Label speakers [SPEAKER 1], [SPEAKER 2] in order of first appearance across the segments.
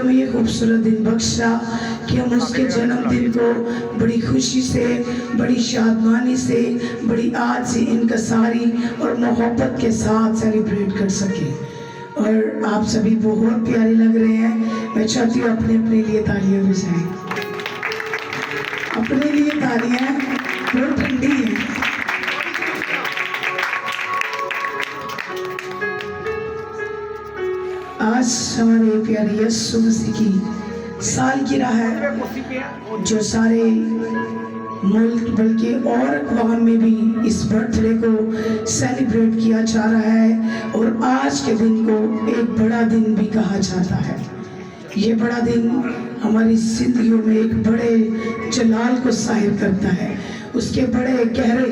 [SPEAKER 1] जो हमें ये खूबसूरत दिन बख्शा कि हम उसके जन्मदिन को बड़ी खुशी से, बड़ी शादमानी से, बड़ी आज से इनकसारी और मोहब्बत के साथ सेलिब्रेट कर सके। और आप सभी बहुत प्यारे लग रहे हैं। मैं चाहती हूँ अपने अपने लिए तालियां बजाएं, अपने लिए तालियां। बहुत ठंडी है। आज हमारे प्यारे यीशु मसीह की सालगिरह है, जो सारे मुल्क बल्कि और अक़वाम में भी इस बर्थडे को सेलिब्रेट किया जा रहा है। और आज के दिन को एक बड़ा दिन भी कहा जाता है। ये बड़ा दिन हमारी जिंदगियों में एक बड़े जलाल को जाहिर करता है, उसके बड़े गहरे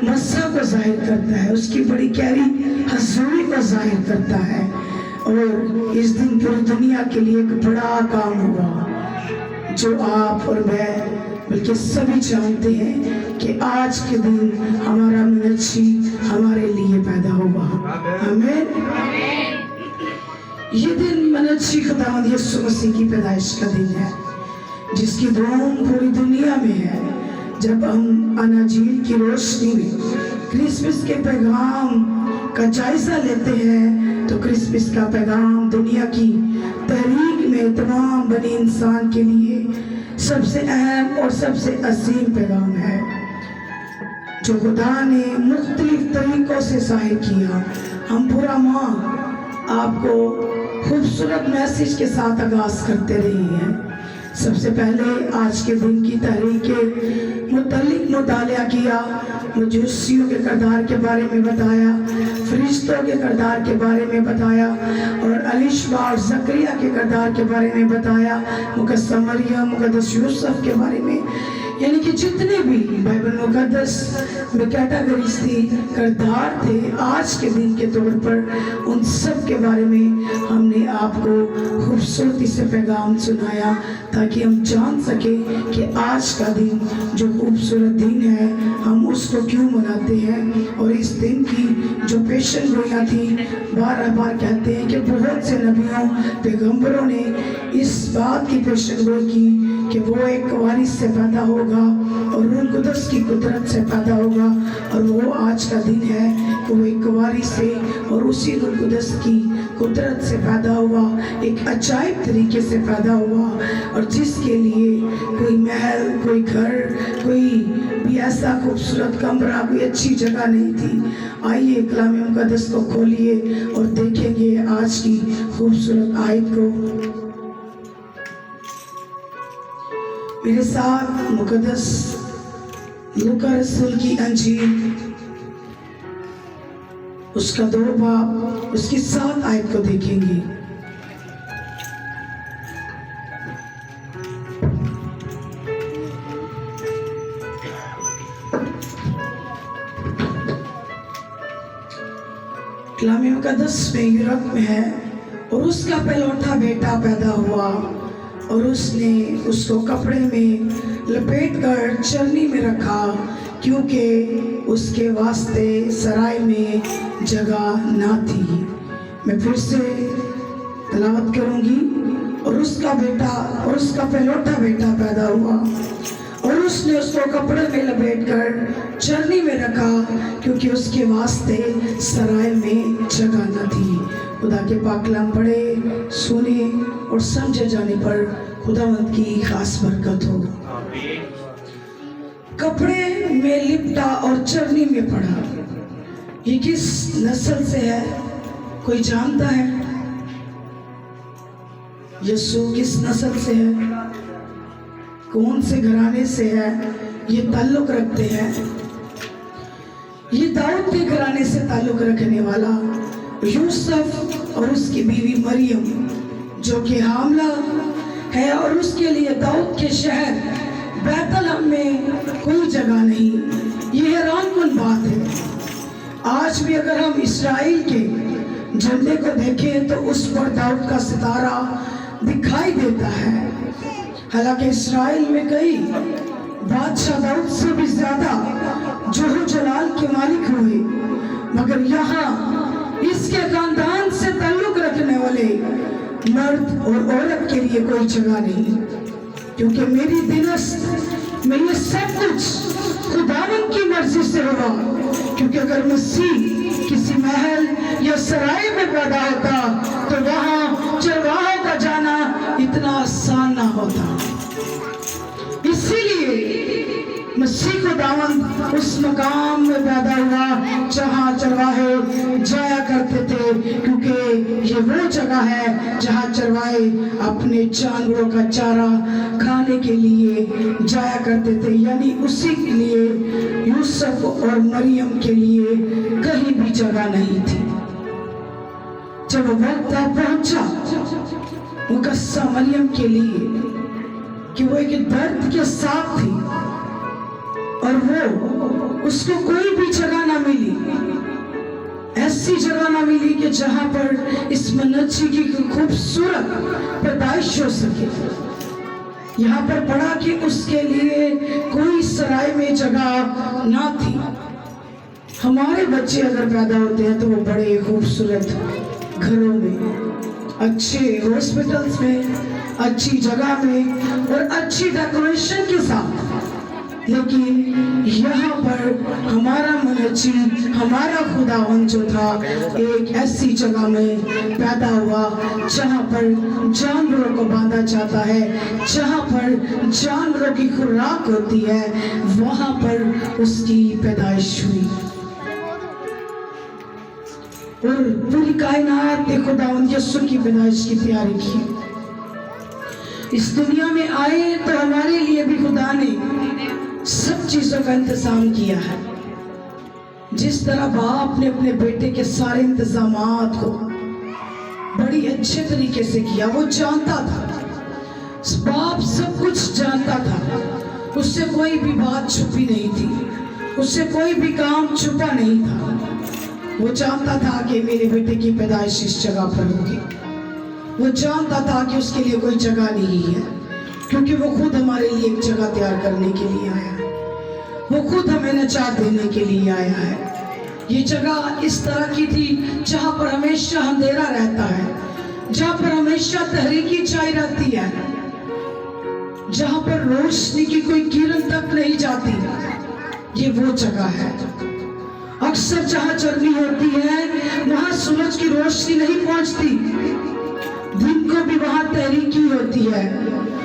[SPEAKER 1] मस्सा को जाहिर करता है, उसकी बड़ी गहरी हज़ूरी को जाहिर करता है। और इस दिन पूरी दुनिया के लिए एक बड़ा काम होगा जो आप और मैं बल्कि सभी जानते हैं कि आज के दिन हमारा मनुष्य हमारे लिए पैदा होगा। आमीन। ये दिन मनुष्य खुदावंद यीशु मसीह की पैदाइश का दिन है, जिसकी धूम पूरी दुनिया में है। जब हम अनाजील की रोशनी में क्रिसमस के पैगाम का जायजा लेते हैं तो क्रिसमस का पैगाम दुनिया की तहरीक में तमाम बनी इंसान के लिए सबसे अहम और सबसे अजीम पैगाम है, जो खुदा ने मुख्तलिफ तरीकों से जाहिर किया। हम पूरा माह आपको खूबसूरत मैसेज के साथ आगाज करते रहे हैं। सबसे पहले आज के दिन की तहरीक के मुतालिक मुतालिया किया, मजूसियों के किरदार के बारे में बताया, फरिश्तों के किरदार के बारे में बताया और अलीशबा और ज़करिया के किरदार के बारे में बताया, मुक़द्दस मरियम, मुक़द्दस यूसुफ के बारे में। यानी कि जितने भी बाइबल मुक़द्दस में कैटेगरीज थी, किरदार थे, आज के दिन के तौर पर उन सब के बारे में हमने आपको खूबसूरती से पैगाम सुनाया, ताकि हम जान सके कि आज का दिन जो खूबसूरत दिन है हम उसको क्यों मनाते हैं। और इस दिन की जो पेशन गोइयाँ थी, बार बार कहते हैं कि बहुत से नबियों पैगम्बरों ने इस बात की पेशन गोई की कि वो एक वारिस से पैदा होगा और रूह कुदस की कुदरत से पैदा होगा। और वो आज का दिन है कि वो एक वारिस से और उसी रूह कुदस की कुदरत से पैदा हुआ, एक अजायब तरीके से पैदा हुआ, और जिसके लिए कोई महल, कोई घर, कोई भी ऐसा खूबसूरत कमरा, कोई अच्छी जगह नहीं थी। आइए कलाम मुक़द्दस को खोलिए और देखेंगे आज की खूबसूरत आयत को। मेरे साथ मुक़द्दस लूका रसूल की अंजील उसका 2 बाब उसकी 7 आयत को देखेंगे। कलाम मुक़द्दस में यूरोप में है, और उसका पहलौठा बेटा पैदा हुआ और उसने उसको कपड़े में लपेट कर चरनी में रखा, क्योंकि उसके वास्ते सराय में जगह ना थी। मैं फिर से तलावत करूंगी। और उसका बेटा और उसका पहलौठा बेटा पैदा हुआ और उसने उसको कपड़े में लपेट कर चरनी में रखा, क्योंकि उसके वास्ते सराय में जगह न थी। खुदा के पाक कलाम पढ़े, सुने और समझे जाने पर खुदावंद की खास बरकत हो। कपड़े में लिपटा और चरनी में पड़ा, ये किस नस्ल से है? कोई जानता है? यीशु किस नस्ल से है? कौन से घराने से है? ये ताल्लुक रखते हैं। ये दाऊद के घराने से ताल्लुक रखने वाला यूसुफ और उसकी बीवी मरियम, जो कि हामला है, और उसके लिए दाऊद के शहर बैतलहम में कोई जगह नहीं। ये हैरानकुन बात है। आज भी अगर हम इस्राएल के झंडे को देखें तो उस पर दाऊद का सितारा दिखाई देता है। हालांकि इस्राएल में कई बादशाह दाऊद से भी ज्यादा जोहर जलाल के मालिक हुए, मगर यहाँ इसके खानदान से ताल्लुक रखने वाले मर्द और औरत के लिए कोई जगह नहीं, क्योंकि मेरी दिनस्त में ये सब कुछ खुदावन की मर्जी से होगा। क्योंकि अगर मसीह किसी महल या सराय में पैदा होता तो वहां चरवाहों का जाना इतना आसान ना होता। इसीलिए मसीह खुदावन उस मकाम में पैदा हुआ जहां चरवाहे जाया करते थे, क्योंकि ये वो जगह है जहां चरवाहे अपने जानवरों का चारा खाने के लिए जाया करते थे। यानी उसी के लिए यूसुफ और मरियम के लिए कहीं भी जगह नहीं थी। जब वक्त पहुंचा मुकस्सा मरियम के लिए कि वो एक दर्द के साथ थी और वो उसको कोई भी जगह ना मिली, ऐसी जगह ना मिली कि जहां पर इस मनुष्य की खूबसूरत पैदाइश हो सके। यहाँ पर पढ़ा कि उसके लिए कोई सराय में जगह ना थी। हमारे बच्चे अगर पैदा होते हैं तो वो बड़े खूबसूरत घरों में, अच्छे हॉस्पिटल्स में, अच्छी जगह में और अच्छी डेकोरेशन के साथ। लेकिन यहाँ पर हमारा मनुष्य, हमारा खुदावन जो था, एक ऐसी जगह में पैदा हुआ जहाँ पर जानवरों को बांधा जाता है, जहाँ पर जानवरों की खुराक होती है, वहाँ पर उसकी पैदाइश हुई। और पूरी कायनात ने खुदावन यीशु की पैदाइश की तैयारी की। इस दुनिया में आए तो हमारे लिए भी खुदा ने सब चीजों का इंतजाम किया है। जिस तरह बाप ने अपने बेटे के सारे इंतजामात को बड़ी अच्छे तरीके से किया, वो जानता था, बाप सब कुछ जानता था, उससे कोई भी बात छुपी नहीं थी, उससे कोई भी काम छुपा नहीं था। वो जानता था कि मेरे बेटे की पैदाइश इस जगह पर होगी। वो जानता था कि उसके लिए कोई जगह नहीं है, क्योंकि वो खुद हमारे लिए एक जगह तैयार करने के लिए आया है। वो खुद हमें नजात देने के लिए आया है। ये जगह इस तरह की थी जहाँ पर हमेशा अंधेरा रहता है, जहाँ पर हमेशा तहरीकी छाई रहती है, जहाँ पर रोशनी की कोई किरण तक नहीं जाती। ये वो जगह है। अक्सर जहाँ चरनी होती है वहाँ सूरज की रोशनी नहीं पहुँचती, दिन को भी वहाँ तहरीकी होती है,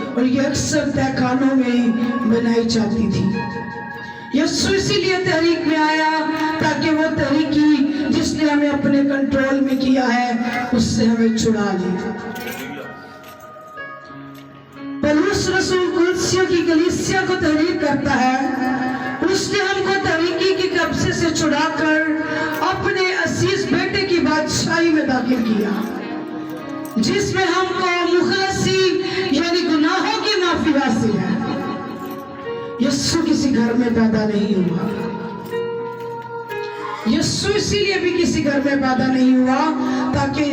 [SPEAKER 1] और ये अक्सर तहखानों में बनाई जाती थी। यीशु इसीलिए तहरीक में आया ताकि वो तहरीकी जिसने हमें अपने कंट्रोल में किया है उससे हमें छुड़ा ले। पौलुस रसूल कुलसियों की कलीसिया को तहरीक करता है। उसने हमको तहरीकी के कब्जे से छुड़ाकर अपने असीस बेटे की बादशाही में दाखिल किया, जिसमें हमको मुखलसी यानी गुनाहों की माफी हासिल है। यीशु किसी घर में पैदा नहीं हुआ। यीशु इसीलिए भी किसी घर में पैदा नहीं हुआ ताकि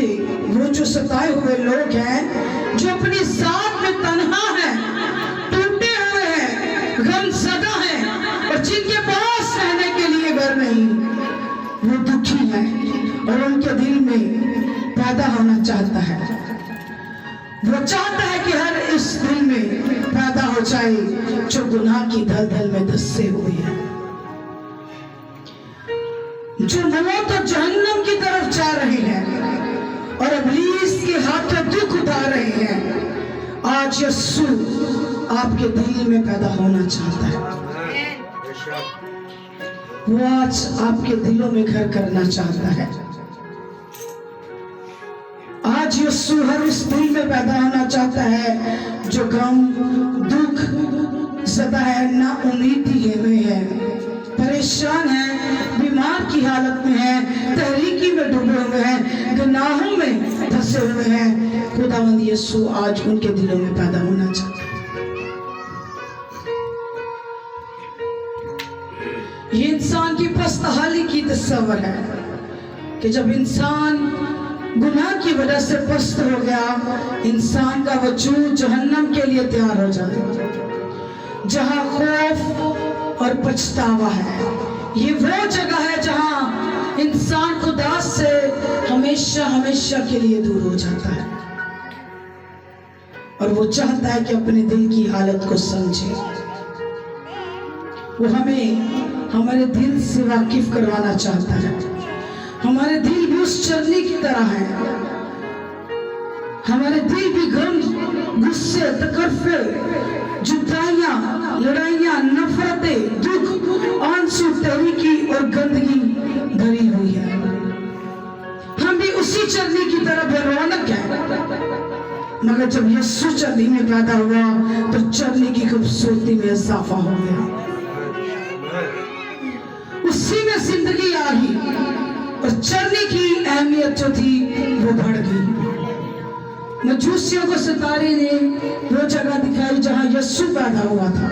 [SPEAKER 1] वो जो सताए हुए लोग हैं, जो अपनी जात में तन्हा हैं, टूटे हुए हैं, गमज़दा हैं और जिनके पास रहने के लिए घर नहीं, वो दुखी हैं और उनके दिल में पैदा होना चाहता है। वो चाहता है कि हर इस दिल में पैदा हो जाए जो गुनाह की दलदल में धंसे हुए हैं, जो मौत और जहन्नम की तरफ जा रहे हैं और इब्लीस के हाथों दुख उठा रहे हैं। आज यीशु आपके दिल में पैदा होना चाहता है। वो आज आपके दिलों में घर करना चाहता है। आज यीशु हर उस दिल में पैदा होना चाहता है जो गम, दुख, सदा है, ना उम्मीदी में है, परेशान है, बीमार की हालत में है, तहरीकी में डूबे हुए हैं, गुनाहों में फंसे हुए हैं। खुदावंद यीशु आज उनके दिलों में पैदा होना चाहता है। ये इंसान की पस्तहाली की तस्वर है कि जब इंसान गुनाह की वजह से पस्त हो गया, इंसान का वजूद जहन्नम के लिए तैयार हो जाता, जहां खौफ और पछतावा है। ये वो जगह है जहां इंसान खुदा से हमेशा हमेशा के लिए दूर हो जाता है। और वो चाहता है कि अपने दिल की हालत को समझे। वो हमें हमारे दिल से वाकिफ करवाना चाहता है। हमारे दिल भी उस चरनी की तरह है। हमारे दिल भी गम, गुस्से, तकरफे, जुदाइयां, लड़ाइयां, नफरतें, दुख, आंसू, तहरीकी और गंदगी भरी हुई है। हम भी उसी चरनी की तरह बेरौनक है। मगर जब यीशु चरनी में पैदा हुआ तो चरनी की खूबसूरती में इजाफा हो गया। उसी में जिंदगी आ गई और चरनी की अहमियत जो थी वो बढ़ गई। मजूसियों को सितारे ने वो जगह दिखाई जहां यीशु पैदा हुआ था।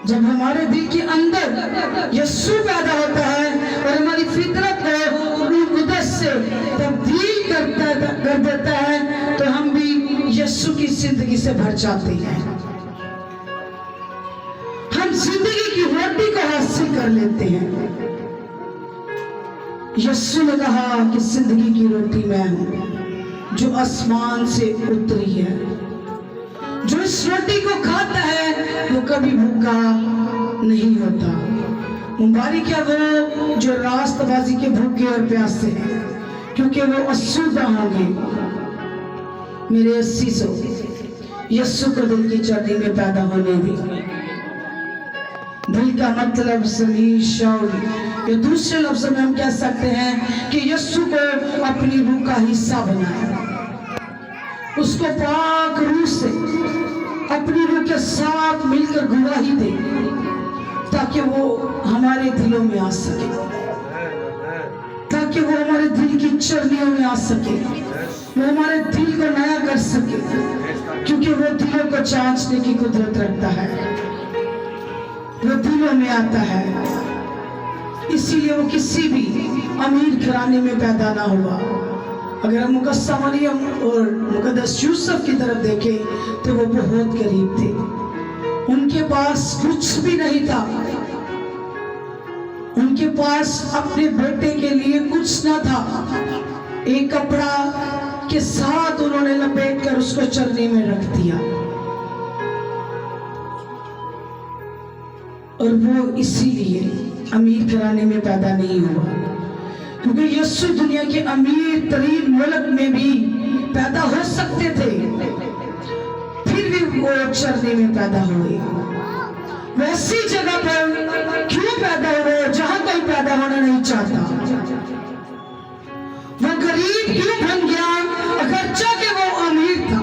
[SPEAKER 1] जब हमारे दिल के अंदर यीशु पैदा होता है और हमारी फितरत को रूह कुदस से तब्दील कर देता है तो हम भी यीशु की जिंदगी से भर जाते हैं। हम जिंदगी की रोटी को हासिल कर लेते हैं। यीशु ने कहा कि जिंदगी की रोटी मैं हूं जो आसमान से उतरी है। जो इस रोटी को खाता है वो कभी भूखा नहीं होता। मुबारक है वो जो रास्तबाजी के भूखे और प्यासे हैं, क्योंकि वो आसूदा होंगे। मेरे असीसों, यीशु को दिल की चरनी में पैदा होने दी। दिल का मतलब ज़मीर, शौर, या दूसरे लफ्ज़ों में हम कह सकते हैं कि यीशु को अपनी रूह का हिस्सा बनाया। उसको पाक रूह से अपनी रूह के साथ मिलकर गवाही दे ताकि वो हमारे दिलों में आ सके, ताकि वो हमारे दिल की चरनियों में आ सके, वो हमारे दिल को नया कर सके, क्योंकि वो दिलों को जांचने की कुदरत रखता है। वो दिलों में आता है। इसीलिए वो किसी भी अमीर घराने में पैदा ना हुआ। अगर हम मुकद्दस मरियम और मुकद्दस यूसुफ की तरफ देखें तो वो बहुत गरीब थे। उनके पास कुछ भी नहीं था। उनके पास अपने बेटे के लिए कुछ ना था। एक कपड़ा के साथ उन्होंने लपेट कर उसको चरनी में रख दिया। और वो इसीलिए अमीर घराने में पैदा नहीं हुआ, क्योंकि यीशु दुनिया के अमीर तरीन मुल्क में भी पैदा हो सकते थे, फिर भी वो चरनी में पैदा हुए। वैसी जगह पर क्यों पैदा हुए जहां कोई पैदा होना नहीं चाहता? वो गरीब क्यों बन गया अगरचे कि वो अमीर था?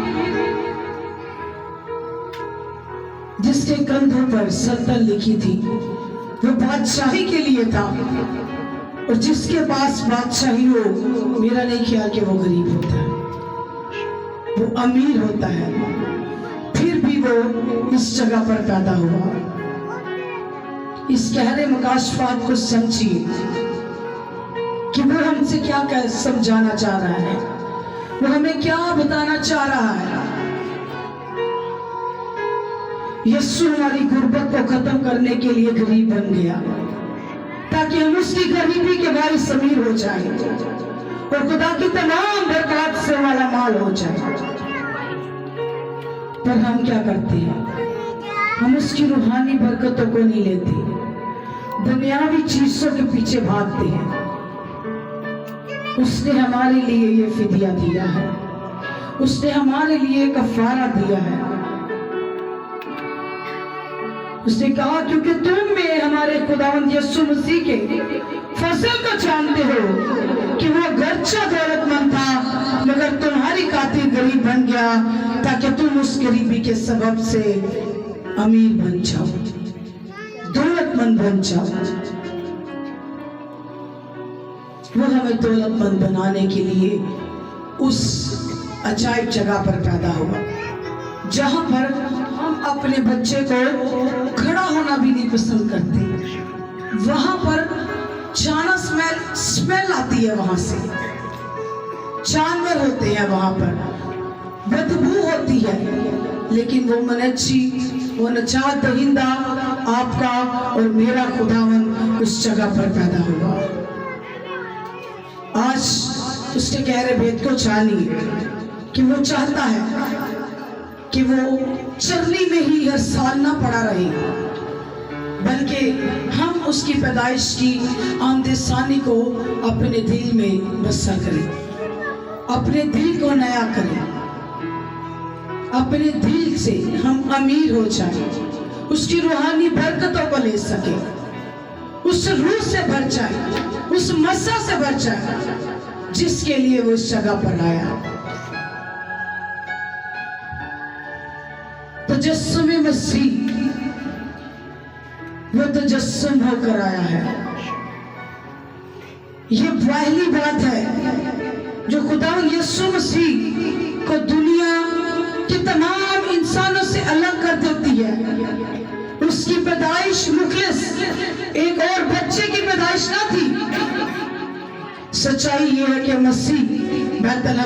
[SPEAKER 1] जिसके कंधों पर सल्तनत लिखी थी वो बादशाही के लिए था, और जिसके पास बादशाही हो, मेरा नहीं ख्याल कि वो गरीब होता है, वो अमीर होता है। फिर भी वो इस जगह पर पैदा हुआ। इस गहरे मुकाशफात को समझिए कि वो हमसे क्या समझाना चाह रहा है, वो हमें क्या बताना चाह रहा है। यीशु हमारी गुर्बत को खत्म करने के लिए गरीब बन गया ताकि हम उसकी गरीबी के बारिश अमीर हो जाए और खुदा की तमाम बरकत से वाला माल हो जाए। पर हम क्या करते हैं? हम उसकी रूहानी बरकतों को नहीं लेते, दुनियावी चीजों के पीछे भागते हैं। उसने हमारे लिए ये फिदिया दिया है, उसने हमारे लिए कफारा दिया है। उसने कहा क्योंकि तुम में हमारे खुदावंद यीशु मसीह के फजल को जानते हो कि वो गर्चा दौलतमंद था मगर तुम्हारी खातिर गरीब बन गया ताकि तुम उस गरीबी के सबब से अमीर बन जाओ, दौलतमंद बन जाओ। वो हमें दौलतमंद बनाने के लिए उस अजायब जगह पर पैदा हुआ जहां पर हम अपने बच्चे को खड़ा होना भी नहीं पसंद करते। वहां पर चाना स्मेल आती है, वहां से जानवर होते हैं, वहां पर बदबू होती है, लेकिन वो मनच्ची, वो नजात दहिंदा आपका और मेरा खुदावन उस जगह पर पैदा हुआ। आज उसके गहरे भेद को जानिए कि वो चाहता है कि वो चरनी में ही हर साल ना पड़ा रहे, बल्कि हम उसकी पैदाइश की आमदसानी को अपने दिल में बसा करें, अपने दिल को नया करें, अपने दिल से हम अमीर हो जाएं, उसकी रूहानी बरकतों को ले सके, उस रूह से भर जाए, उस मसा से भर जाए जिसके लिए वो इस जगह पर आया। तजस्सुम मसीह वो तजस्सुम होकर आया है। ये पहली बात है जो खुदा यीशु मसीह को दुनिया के तमाम इंसानों से अलग कर देती है। उसकी पैदाइश मुखलिस एक और बच्चे की पैदाइश ना थी। सच्चाई ये है कि मसीह बेतलहम